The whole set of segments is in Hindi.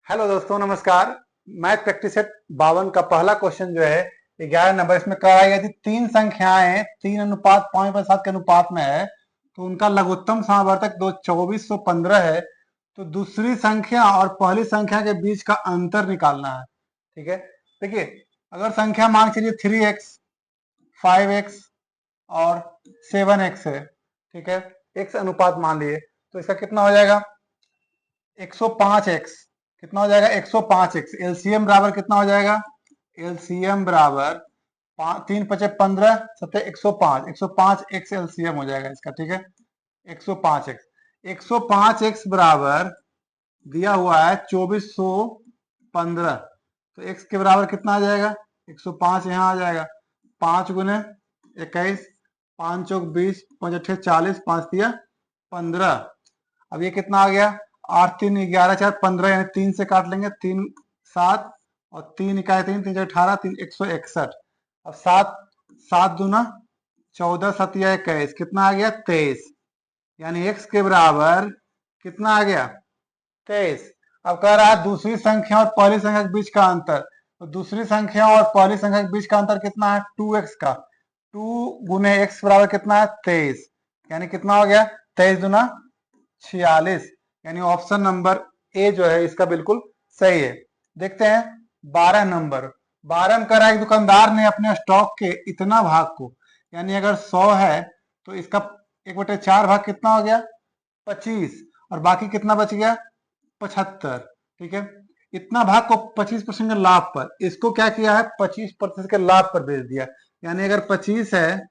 हेलो दोस्तों, नमस्कार। मैथ प्रैक्टिस सेट 52 का पहला क्वेश्चन जो है 11 नंबर, इसमें कराई गई थी तीन संख्याएं 3:5:7 के अनुपात में है, तो उनका लघुत्तम समावर्तक 2415 है। तो दूसरी संख्या और पहली संख्या के बीच का अंतर निकालना है। ठीक है, देखिए, अगर संख्या मान के चलिए 3x, 5x और 7x है, ठीक है, x अनुपात मान लिए, तो इसका कितना हो जाएगा 105x। कितना हो जाएगा 105x। एलसीएम बराबर कितना हो जाएगा, एलसीएम बराबर 3×5=15, 105, 105x एलसीएम हो जाएगा इसका। ठीक है, 105x, 105x बराबर दिया हुआ है 2415, तो x के बराबर कितना आ जाएगा 105 यहाँ आ जाएगा। 5×21, 5×4 = 20, 5×8 = 40, 5×3 = 15। अब ये कितना आ गया 8×3 = 11, 4 15, यानी 3 से काट लेंगे, 3 7 और 3 × 3 3 × 18, 3 161। अब 7 7 दूना 14, 7 या 21, कितना आ गया 23, यानी x के बराबर कितना आ गया 23। अब कह रहा है दूसरी संख्या और पहली संख्या के बीच का अंतर, तो दूसरी संख्या और पहली संख्या के बीच का अंतर कितना है 2x का। 2 × x बराबर कितना है 23, यानी कितना हो गया 23 दूना 46, यानी ऑप्शन नंबर ए जो है इसका बिल्कुल सही है। देखते हैं 12 नंबर। 12 में कह रहा है दुकानदार ने अपने स्टॉक के इतना भाग को, यानी अगर 100 है तो इसका 1/4 भाग कितना हो गया 25, और बाकी कितना बच गया 75। ठीक है, इतना भाग को 25% के लाभ पर, इसको क्या किया है 25% के लाभ पर बेच दिया, यानी अगर 25 है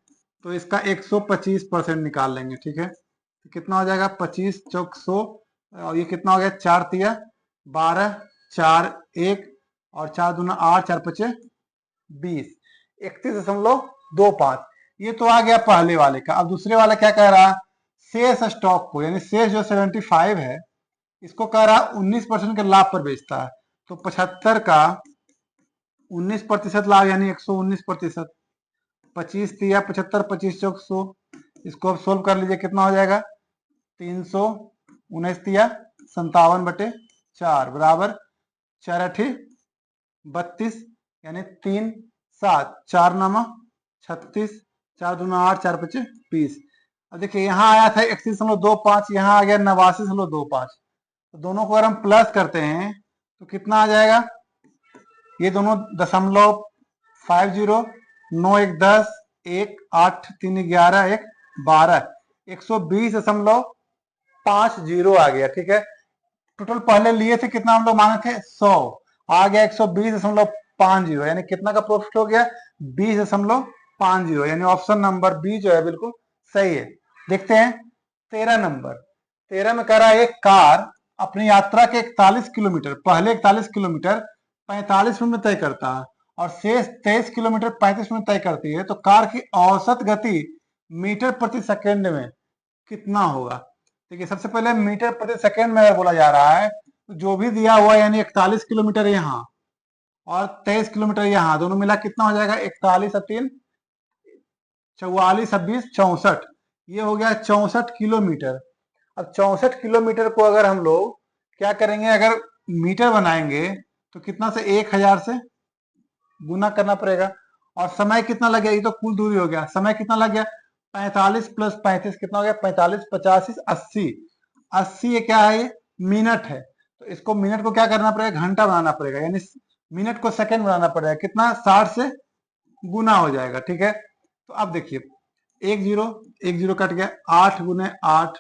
तो इसका 125% निकाल लेंगे। ठीक है, तो कितना हो जाएगा 25 चौक 100, और ये कितना हो गया 4 तिया 12, 4 1 और 4 दूना 8, 4 पचे 20, 31.25। ये तो आ गया पहले वाले का। अब दूसरे वाला क्या कह रहा है, शेष स्टॉक को, यानी शेष जो 75 है इसको कह रहा है 19% के लाभ पर बेचता है, तो 75 का 19% लाभ यानी 119%। 25 तिया 75, 25 चौक 100, इसको अब सोल्व कर लीजिए, कितना हो जाएगा 319 तिया 57/4 बराबर 4×8 = 32, यानी 3 7 4 9 36, 4 दूना 8, 4 5 20। अब देखिए यहाँ आया था 31.25, यहाँ आ गया 89.25, तो दोनों को अगर हम प्लस करते हैं तो कितना आ जाएगा, ये दोनों दशमलव 50, 9 1 10, 1 8 3 11, 1 12, 120.50 आ गया। ठीक है, टोटल पहले लिए थे कितना हम लोग माने थे 100, आ गया 120.50, यानी कितना का प्रॉफिट हो गया 20.50, यानी ऑप्शन नंबर बी जो है बिल्कुल सही है। देखते हैं 13 नंबर। 13 में कह रहा है एक कार अपनी यात्रा के 41 किलोमीटर, पहले 41 किलोमीटर 45 मिनट में तय करता है और शेष 23 किलोमीटर 35 मिनट तय करती है, तो कार की औसत गति मीटर प्रति सेकेंड में कितना होगा। देखिए, सबसे पहले मीटर प्रति सेकेंड में अगर बोला जा रहा है तो जो भी दिया हुआ यानी 41 किलोमीटर यहाँ और 23 किलोमीटर यहाँ, दोनों मिला कितना हो जाएगा 41 और 3 44, 26 64, ये हो गया 64 किलोमीटर। अब 64 किलोमीटर को अगर हम लोग क्या करेंगे, अगर मीटर बनाएंगे तो कितना से 1000 से गुना करना पड़ेगा, और समय कितना लग गया, ये तो कुल दूरी हो गया, समय कितना लग गया 45 + 35 कितना हो गया 45 85 80। 80 ये क्या है, ये मिनट है, तो इसको मिनट को क्या करना पड़ेगा घंटा बनाना पड़ेगा, यानी मिनट को सेकंड बनाना पड़ेगा, कितना 60 से गुना हो जाएगा। ठीक है, तो अब देखिए 1 0 कट गया, 8 × 8,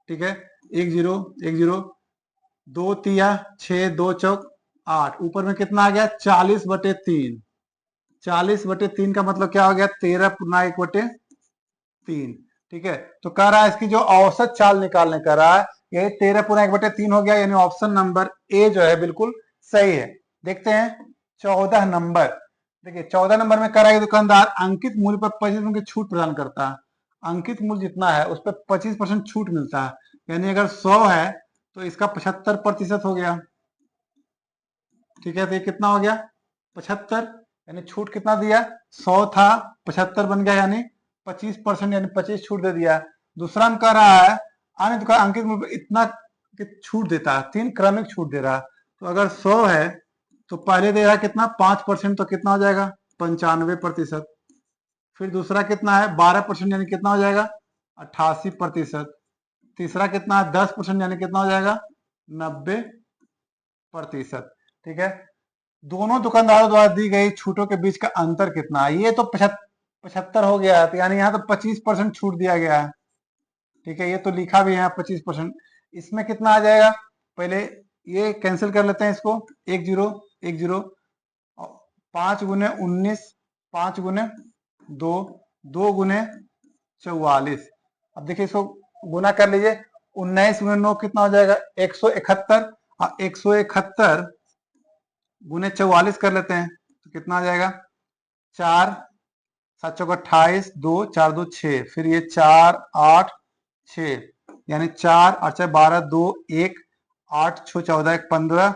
ठीक है 1 0 1 0, 2 तिया 6, 2 चौक 8, ऊपर में कितना आ गया 40/3। 40/3 का मतलब क्या हो गया 13×1/3। ठीक है, तो कह रहा है इसकी जो औसत चाल निकालने कर रहा है यही 13×1/3 हो गया, यानी ऑप्शन नंबर ए जो है बिल्कुल सही है। देखते हैं 14 नंबर। देखिए 14 नंबर में कह रहा है दुकानदार अंकित मूल्य पर 25% की छूट प्रदान करता है। अंकित मूल्य जितना है उस पर 25% छूट मिलता है, यानी अगर 100 है तो इसका 75% हो गया। ठीक है, तो ये कितना हो गया 75, यानी छूट कितना दिया 100 था 75 बन गया, यानी 25%, यानी 25 छूट दे दिया। दूसरा में कह रहा है अन्य दुकान अंकित मूल्य पर इतना छूट देता है, 3 क्रमिक छूट दे रहा है, तो अगर 100 है तो पहले दे रहा कितना 5%, तो कितना हो जाएगा 95%। फिर दूसरा कितना है 12% यानी कितना हो जाएगा 88%। तीसरा कितना है 10% यानी कितना हो जाएगा 90%। ठीक है, दोनों दुकानदारों द्वारा दी गई छूटों के बीच का अंतर कितना है, ये तो 75 हो गया है, तो यानी यहाँ तो 25% छूट दिया गया है। ठीक है, ये तो लिखा भी है 25%। इसमें कितना आ जाएगा, पहले ये कैंसिल कर लेते हैं इसको, 1 0 1 0, 5 गुने 19, 5 गुने 2, 2 गुने 44। अब देखिए इसको गुना कर लीजिए, 19 गुने 9 कितना हो जाएगा 171, और 171 गुने 44 कर लेते हैं तो कितना आ जाएगा 4 7 चौक 28, 2 4 2 6, फिर ये 4 8 6, यानी 4 8 6 12 2 1 8 6 14 1 15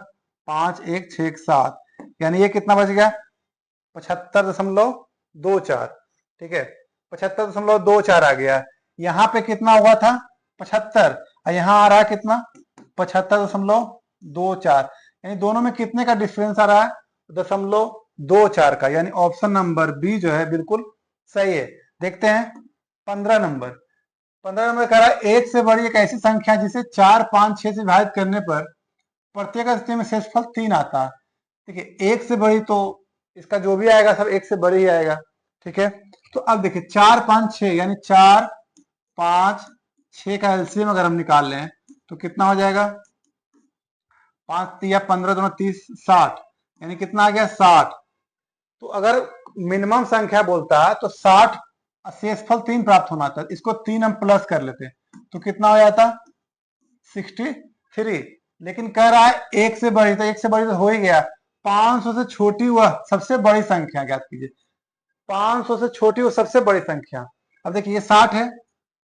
5 1 6 1 7, यानी ये कितना बच गया 75.24। ठीक है, 75.24 आ गया। यहाँ पे कितना हुआ था 75, और यहाँ आ रहा है कितना 75.24, यानी दोनों में कितने का डिफरेंस आ रहा है 0.24 का, यानी ऑप्शन नंबर बी जो है बिल्कुल सही है। देखते हैं 15 नंबर। 15 नंबर कह रहा है एक से बड़ी एक ऐसी संख्या जिसे 4 5 6 से विभाजित करने पर प्रत्येक स्थिति में शेषफल 3 आता है। देखिए एक से बड़ी तो इसका जो भी आएगा सब एक से बड़ी ही आएगा। ठीक है, तो अब देखिए 4 5 6, यानी 4 5 6 का एलसीएम अगर हम निकाल लें तो कितना हो जाएगा 5 3 15 2 30 60, यानी कितना आ गया 60। तो अगर मिनिमम संख्या बोलता है तो 60 शेषफल 3 प्राप्त होना था, इसको 3 हम प्लस कर लेते तो कितना हो जाता 63। लेकिन कह रहा है एक से बड़ी, तो एक से बड़ी तो हो ही गया, 500 से छोटी वह सबसे बड़ी संख्या ज्ञात कीजिए। 500 से छोटी वो सबसे बड़ी संख्या। अब देखिए ये 60 है,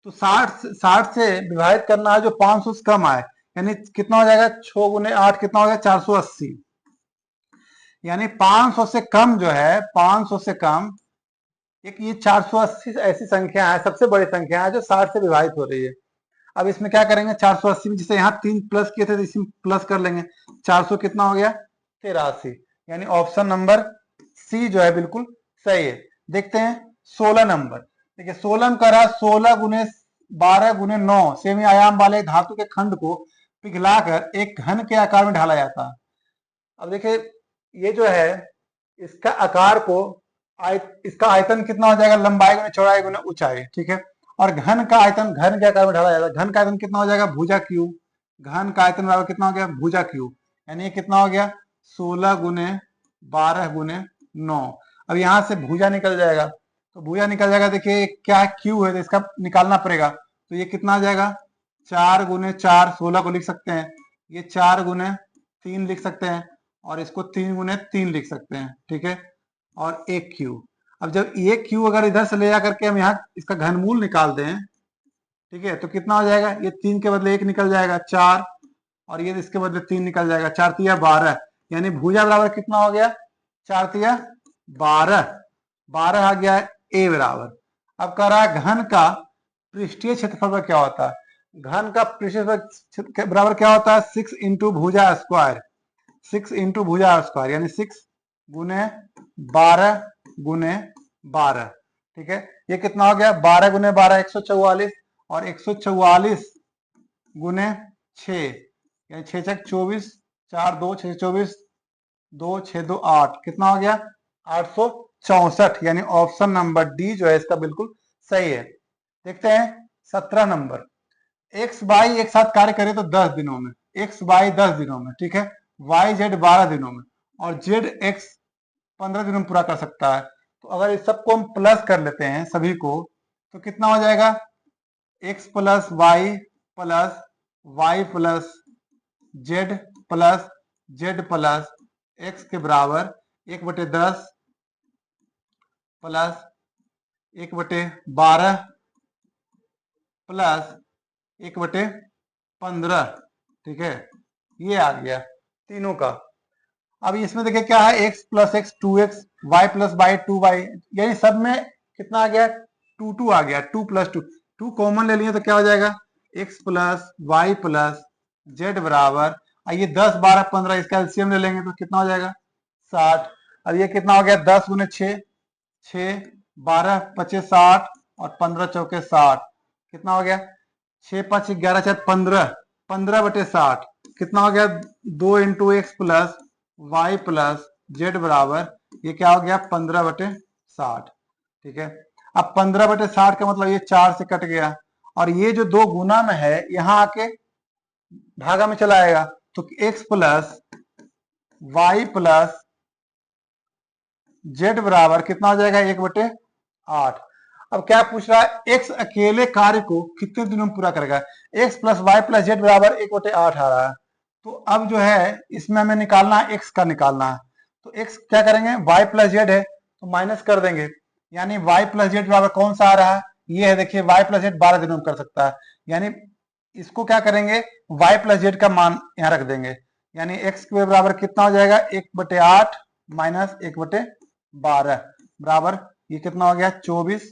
तो 60 से विभाजित करना है जो 500 से कम आए, यानी कितना हो जाएगा 6 गुने 8 कितना हो जाएगा 480, यानी 500 से कम जो है 500 से कम एक ये 480 ऐसी संख्या है, सबसे बड़ी संख्या है जो 60 से विभाजित हो रही है। अब इसमें क्या करेंगे 480 में, जिसे यहाँ 3 प्लस किए थे तो इसमें प्लस कर लेंगे, 400 कितना हो गया 83, यानी ऑप्शन नंबर सी जो है बिल्कुल सही है। देखते हैं 16 नंबर। देखिए 16 में कह रहा 16 गुने 12 गुने 9 सेमी आयाम वाले धातु के खंड को पिघलाकर एक घन के आकार में ढाला जाता है। अब देखिए ये जो है इसका आकार को इसका आयतन कितना हो जाएगा लंबाई गुने चौड़ाई गुने ऊंचाई। ठीक है, और घन का आयतन घन के आकार में ढाला जाता है, घन का आयतन कितना हो जाएगा भुजा क्यू, घन का आयतन बराबर कितना हो गया भुजा क्यू, यानी ये कितना हो गया 16 गुने 12 गुने 9। अब यहां से भुजा निकल जाएगा, तो भुजा निकल जाएगा, देखिए क्या क्यू है तो इसका निकालना पड़ेगा, तो ये कितना आ जाएगा 4 गुने 4 16 को लिख सकते हैं, ये 4 गुने 3 लिख सकते हैं, और इसको 3 गुने 3 लिख सकते हैं। ठीक है, और एक क्यू। अब जब ये क्यू अगर इधर से ले जा करके हम यहाँ इसका घनमूल निकाल दें, ठीक है, तो कितना हो जाएगा, ये 3 के बदले 1 निकल जाएगा 4, और ये इसके बदले 3 निकल जाएगा 4 तिया 12, यानी भुजा बराबर कितना हो गया 4 तिया 12, 12 आ गया ए बराबर। अब कह रहा है घन का पृष्ठीय क्षेत्रफल क्या होता है, घन का पृष्ठीय बराबर क्या होता है 6 इंटू भुजा स्क्वायर, 6 इंटू भुजा स्क्वायर, यानी 6 गुने 12 गुने 12। ठीक है, ये कितना हो गया 12 गुने 12 144, और 144 गुने 6 यानी 6 6 24, 4 2 6 24, 2 6 2 8, कितना हो गया 864, यानी ऑप्शन नंबर डी जो है इसका बिल्कुल सही है। देखते हैं 17 नंबर। एक्स वाई एक साथ कार्य करे तो 10 दिनों में, एक्स वाई 10 दिनों में, ठीक है, वाई जेड 12 दिनों में, और जेड एक्स 15 दिनों में पूरा कर सकता है। तो अगर इस सबको हम प्लस कर लेते हैं सभी को, तो कितना हो जाएगा x plus y plus z plus x के बराबर 1/10 प्लस 1/12 प्लस 1/15। ठीक है, ये आ गया तीनों का। अब इसमें देखिए क्या है x plus x 2x, y plus y 2y, यानी सब में कितना आ गया 2 2 आ गया, 2 प्लस 2, 2 कॉमन ले लिए तो क्या हो जाएगा x plus y plus z बराबर, और ये 10 12 15 इसका एलसीएम ले लेंगे तो कितना हो जाएगा 60। अब ये कितना हो गया 10 गुने 6, 6 12 25 60 और 15 चौके 60, कितना हो गया 6 5 11 4 15, 15/60 कितना हो गया 2 into x plus y plus z बराबर ये क्या हो गया 15/60। ठीक है, अब 15/60 का मतलब ये 4 से कट गया और ये जो 2 गुना में है यहां आके भागा में चला आएगा तो x plus y plus z बराबर कितना हो जाएगा 1/8। अब क्या पूछ रहा है x अकेले कार्य को कितने दिनों में पूरा करेगा, x plus y plus z बराबर 1/8 आ रहा है। तो अब जो है इसमें हमें निकालना है x का निकालना है, तो x क्या करेंगे y प्लस जेड है तो माइनस कर देंगे, यानी y प्लस जेड बराबर कौन सा आ रहा है ये है, देखिए y प्लस जेड 12 दिनों में कर सकता है, यानी इसको क्या करेंगे y प्लस जेड का मान यहाँ रख देंगे, यानी x के बराबर कितना हो जाएगा 1/8 माइनस 1/12 बराबर ये कितना हो गया 24,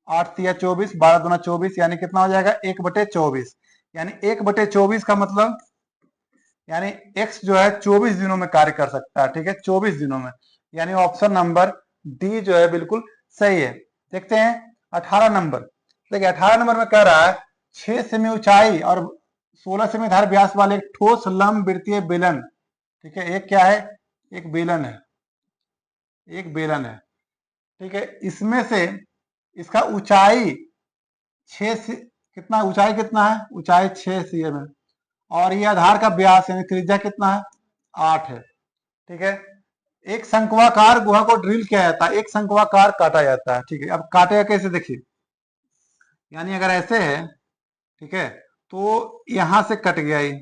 8 तिया 24 12 दूना 24 यानी कितना हो जाएगा 1/24, यानी 1/24 का मतलब यानी x जो है 24 दिनों में कार्य कर सकता है। ठीक है, 24 दिनों में, यानी ऑप्शन नंबर डी जो है बिल्कुल सही है। देखते हैं 18 नंबर, देखिए 18 नंबर में कह रहा है 6 सेमी ऊंचाई और 16 सेमी धार व्यास वाले एक ठोस लंब वृत्तीय बेलन, ठीक है, एक क्या है एक बेलन है, एक बेलन है। ठीक है, इसमें से इसका ऊंचाई 6 से कितना, ऊंचाई कितना है ऊंचाई 6 सीएम है और ये आधार का व्यास यानी त्रिज्या कितना है 8 है। ठीक है, एक शंक्वाकार गुहा को ड्रिल किया जाता है, एक शंक्वाकार काटा जाता है। ठीक है, अब काटेगा कैसे देखिए, यानी अगर ऐसे है ठीक है तो यहां से कट गया ये,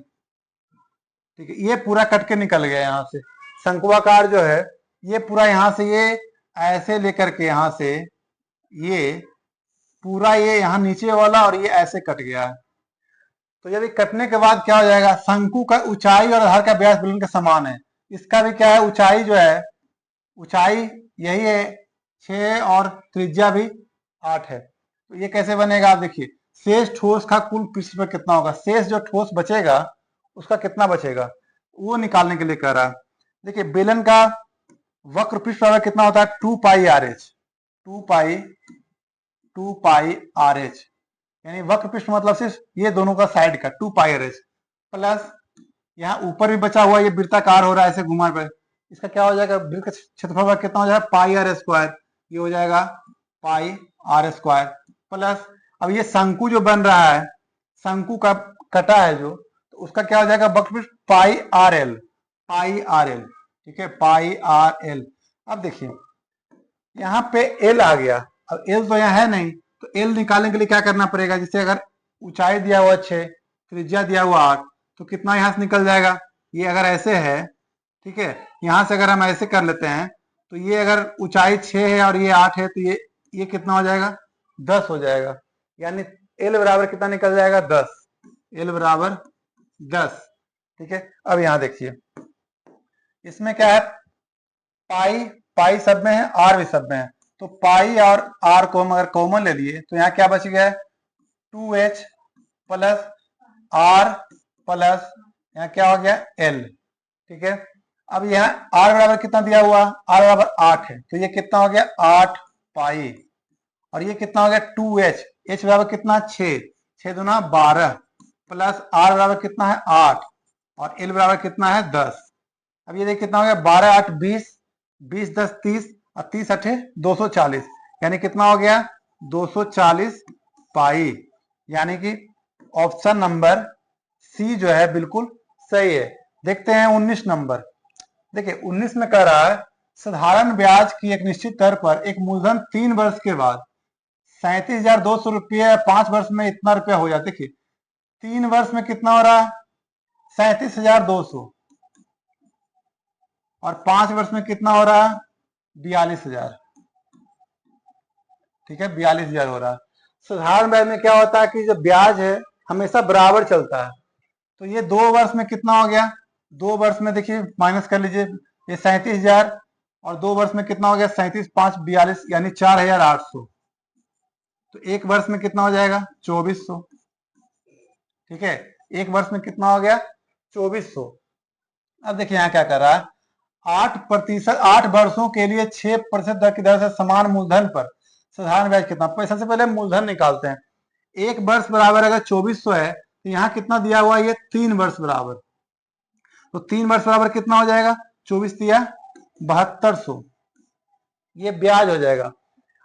ठीक है, ये पूरा कट के निकल गया यहां से, शंक्वाकार जो है ये पूरा यहां से ये ऐसे लेकर के यहां से ये पूरा ये यहाँ नीचे वाला और ये ऐसे कट गया है। तो यदि कटने के बाद क्या हो जाएगा, शंकु का ऊंचाई और आधार का व्यास बेलन के समान है, इसका भी क्या है ऊंचाई जो है ऊंचाई यही है 6 और त्रिज्या भी 8 है। तो ये कैसे बनेगा आप देखिए, शेष ठोस का कुल पृष्ठ पर कितना होगा, शेष जो ठोस बचेगा उसका कितना बचेगा वो निकालने के लिए कह रहा है। देखिए बेलन का वक्र पृष्ठ पर कितना होता है 2 पाई आर एच, 2 पाई आर एच, यानी वक्र पृष्ठ मतलब सिर्फ ये दोनों का साइड का 2 पाई आर एच प्लस यहाँ ऊपर भी बचा हुआ ये वृत्ताकार हो रहा है ऐसे घुमा पे, इसका क्या हो जाएगा वृत्त का क्षेत्रफल कितना हो जाएगा पाई आर स्क्वायर, ये हो जाएगा पाई आर स्क्वायर प्लस अब ये शंकु जो बन रहा है शंकु का कटा है जो, तो उसका क्या हो जाएगा वक्र पृष्ठ पाई आर एल, पाई आर एल। ठीक है, पाई आर एल। अब देखिए यहाँ पे एल आ गया, अब एल तो यहाँ है नहीं तो एल निकालने के लिए क्या करना पड़ेगा, जैसे अगर ऊंचाई दिया हुआ 6 त्रिज्या दिया हुआ 8 तो कितना यहाँ से निकल जाएगा, ये अगर ऐसे है ठीक है, यहां से अगर हम ऐसे कर लेते हैं तो ये अगर ऊंचाई 6 है और ये 8 है तो ये कितना हो जाएगा 10 हो जाएगा, यानी एल बराबर कितना निकल जाएगा 10, एल बराबर 10। ठीक है, अब यहां देखिए इसमें क्या है पाई, पाई सब में है आर भी सब में है, तो पाई और आर को हम अगर कॉमन ले लिए तो यहाँ क्या बच गया है 2h प्लस आर प्लस यहाँ क्या हो गया एल। ठीक है, अब यहाँ आर बराबर कितना दिया हुआ, आर बराबर 8 है तो ये कितना हो गया 8 पाई और ये कितना हो गया 2h, h बराबर कितना 6, 6 दूना 12 प्लस आर बराबर कितना है 8 और एल बराबर कितना है 10। अब ये देखिए कितना हो गया 12 8 20, 20 10 30 और 30 8 240, यानी कितना हो गया 240 पाई, यानी कि ऑप्शन नंबर सी जो है बिल्कुल सही है। देखते हैं 19 नंबर, देखिए 19 में कह रहा है साधारण ब्याज की एक निश्चित दर पर एक मूलधन 3 वर्ष के बाद 37,200 रुपये 5 वर्ष में इतना रुपया हो जाता है। देखिए 3 वर्ष में कितना हो रहा है 37,200 और 5 वर्ष में कितना हो रहा है 42,000। ठीक है, 42,000 हो रहा है। साधारण ब्याज में क्या होता है कि जो ब्याज है हमेशा बराबर चलता है, तो ये 2 वर्ष में कितना हो गया 2 वर्ष में देखिए माइनस कर लीजिए ये 37,000 और 2 वर्ष में कितना हो गया 37 5 42 यानी 4,800, तो 1 वर्ष में कितना हो जाएगा 2,400। ठीक है, 1 वर्ष में कितना हो गया 2,400, अब देखिए यहाँ क्या कर रहा है, 8%, 8 वर्षों के लिए 6% दर की दर से समान मूलधन पर साधारण ब्याज कितना। सबसे पहले मूलधन निकालते हैं। एक वर्ष बराबर अगर 2400 है तो यहाँ कितना दिया हुआ है, ये 3 वर्ष बराबर, तो 3 वर्ष बराबर कितना हो जाएगा, 24 दिया 7200, ये ब्याज हो जाएगा।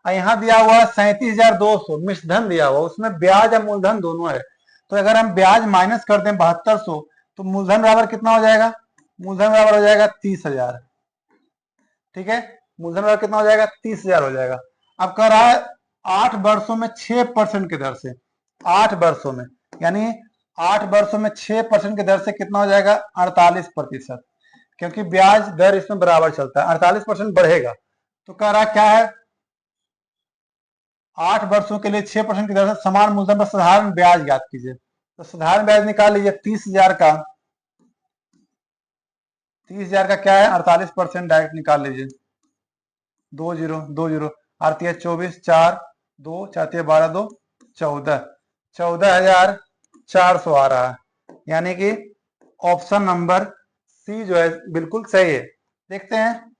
और यहाँ दिया हुआ है 37,200 मिश्रधन दिया हुआ, उसमें ब्याज और मूलधन दोनों है। तो अगर हम ब्याज माइनस करते हैं 7200, तो मूलधन बराबर कितना हो जाएगा, मूलधन बराबर हो जाएगा 30,000। ठीक है, मूलधन बराबर कितना हो जाएगा, 30,000 हो जाएगा। अब कह रहा है 8 वर्षों में 6% की दर से, 8 वर्षों में, यानी 8 वर्षों में 6% की दर से कितना हो जाएगा, 48%, क्योंकि ब्याज दर इसमें बराबर चलता है, 48% बढ़ेगा। तो कह रहा क्या है, 8 वर्षों के लिए 6% की दर से समान मूलधन पर साधारण ब्याज ज्ञात कीजिए। तो साधारण ब्याज निकाल लीजिए, 30,000 का, 30,000 का क्या है, 48% डायरेक्ट निकाल लीजिए, 2 0 आरती है 24, 4 2 चाहती है 12 2 14, 14,400 आ रहा है। यानी कि ऑप्शन नंबर सी जो है बिल्कुल सही है। देखते हैं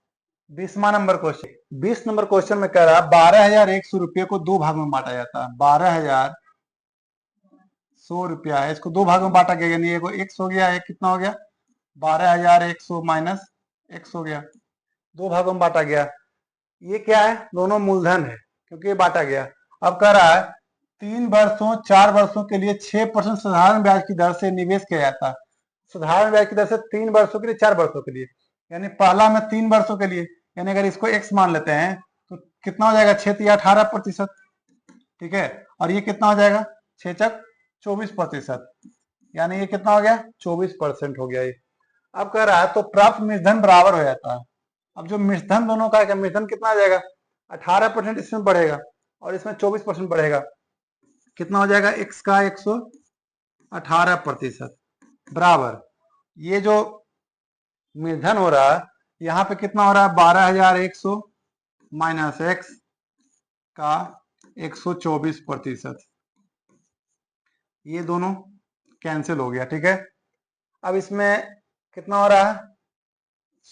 20वां नंबर क्वेश्चन। 20 नंबर क्वेश्चन में कह रहा है 12,100 रुपये को 2 भाग में बांटा जाता है। 12,100 रुपया है, इसको 2 भागों में बांटा गया, यानी एक एक्स हो गया, एक कितना हो गया, 12,100 माइनस एक्स हो गया, 2 भागों में बांटा गया। ये क्या है, दोनों मूलधन है क्योंकि ये बांटा गया। अब कह रहा है 3 वर्षों 4 वर्षों के लिए 6% साधारण ब्याज की दर से निवेश किया जाता है। साधारण ब्याज की दर से 3 वर्षों के लिए, 4 वर्षों के लिए, यानी पहला में 3 वर्षों के लिए, यानी अगर इसको x मान लेते हैं तो कितना हो जाएगा, 6 या 18%। ठीक है, और ये कितना हो जाएगा, 6 24%, यानी ये कितना हो गया, 24% हो गया ये। अब कह रहा है तो प्राप्त मिश्रधन बराबर हो जाता है। अब जो मिश्रधन दोनों का है, मिश्रधन कितना आ जाएगा, 18% इसमें बढ़ेगा और इसमें 24% बढ़ेगा, कितना हो जाएगा, x का 118% बराबर, ये जो मिश्रधन हो रहा है यहाँ पे कितना हो रहा है, 12,100 माइनस एक्स का 124%, ये दोनों कैंसिल हो गया। ठीक है, अब इसमें कितना हो रहा है,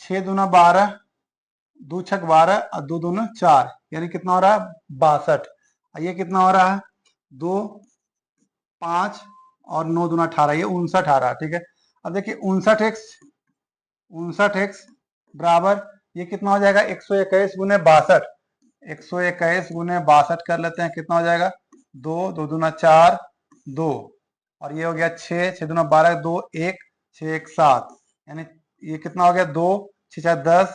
6 दूना 12, 2 छक 12 और 2 दूना 4, यानी कितना हो रहा है, 62। ये कितना हो रहा है, 2 5 और 9 दूना 18, ये 59 आ रहा है। ठीक है, अब देखिए 59x बराबर ये कितना हो जाएगा, 121 गुने 62, 121 गुने 62 कर लेते हैं, कितना हो जाएगा, 2 2 दूना 4 2, और ये हो गया 6 6 दूना 12 2 1 6 1 7, यानी ये कितना हो गया, 2 6 4 10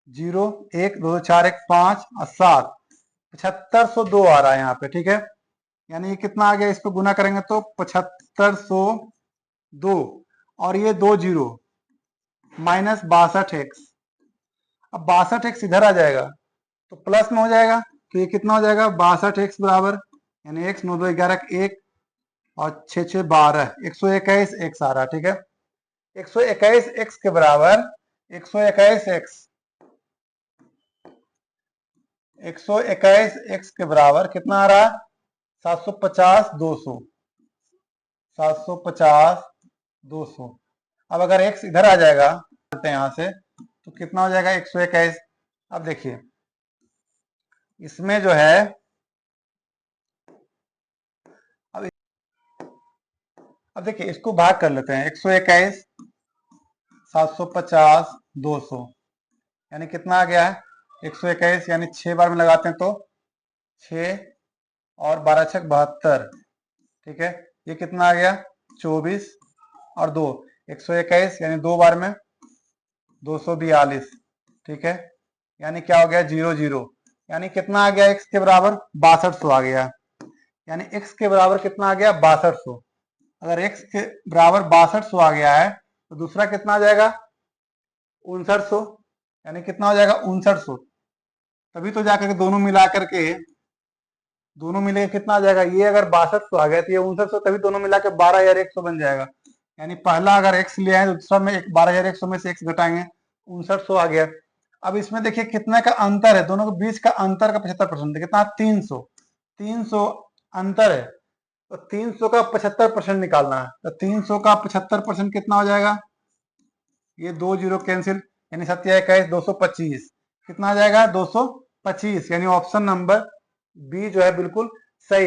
0 1 2 4 1 5 और 7, 7502 आ रहा है यहाँ पे। ठीक है, यानी ये कितना आ गया, इसको गुना करेंगे तो 7502, और ये 2 0 माइनस 62x। अब 62x इधर आ जाएगा तो प्लस में हो जाएगा, तो ये कितना हो जाएगा, 62x बराबर, यानी x 9 2 11 1 और 6 6 12, 121 x आ रहा है। ठीक है, 121 x के बराबर, 121 x के बराबर कितना आ रहा है, 750 200, 750 200। अब अगर x इधर आ जाएगा करते हैं यहां से, तो कितना हो जाएगा, 121। अब देखिए इसमें जो है, अब देखिए इसको भाग कर लेते हैं, 121 750 200, यानी कितना आ गया है, 121, यानी 6 बार में लगाते हैं तो 6 और 12 छक 72। ठीक है, ये कितना आ गया, 24 और 2, 121, यानी 2 बार में 242। ठीक है, यानी क्या हो गया, 0 0, यानी कितना आ गया, x के बराबर 6200 आ गया, यानी x के बराबर कितना आ गया, 6200। अगर x के बराबर 6200 आ गया है तो दूसरा कितना आ जाएगा, 5900, यानी कितना हो जाएगा, 5900। तभी तो जाकर के दोनों मिला करके, दोनों मिले कितना आ जाएगा, ये अगर 6200 आ गया तो ये 5900, तभी दोनों मिला के 12,100 बन जाएगा। यानी पहला अगर x लिया है तो दूसरा में 12,100 में से x घटाएंगे, 5900 आ गया। अब इसमें देखिए कितने का अंतर है, दोनों के बीच का अंतर का 75%, कितना, 300, 300 अंतर है, तो 300 का 75% निकालना है, तो 300 का 75% कितना हो जाएगा, ये 2 जीरो कैंसिल, यानी 7×1 225, कितना आ जाएगा 225, यानी ऑप्शन नंबर बी जो है बिल्कुल सही।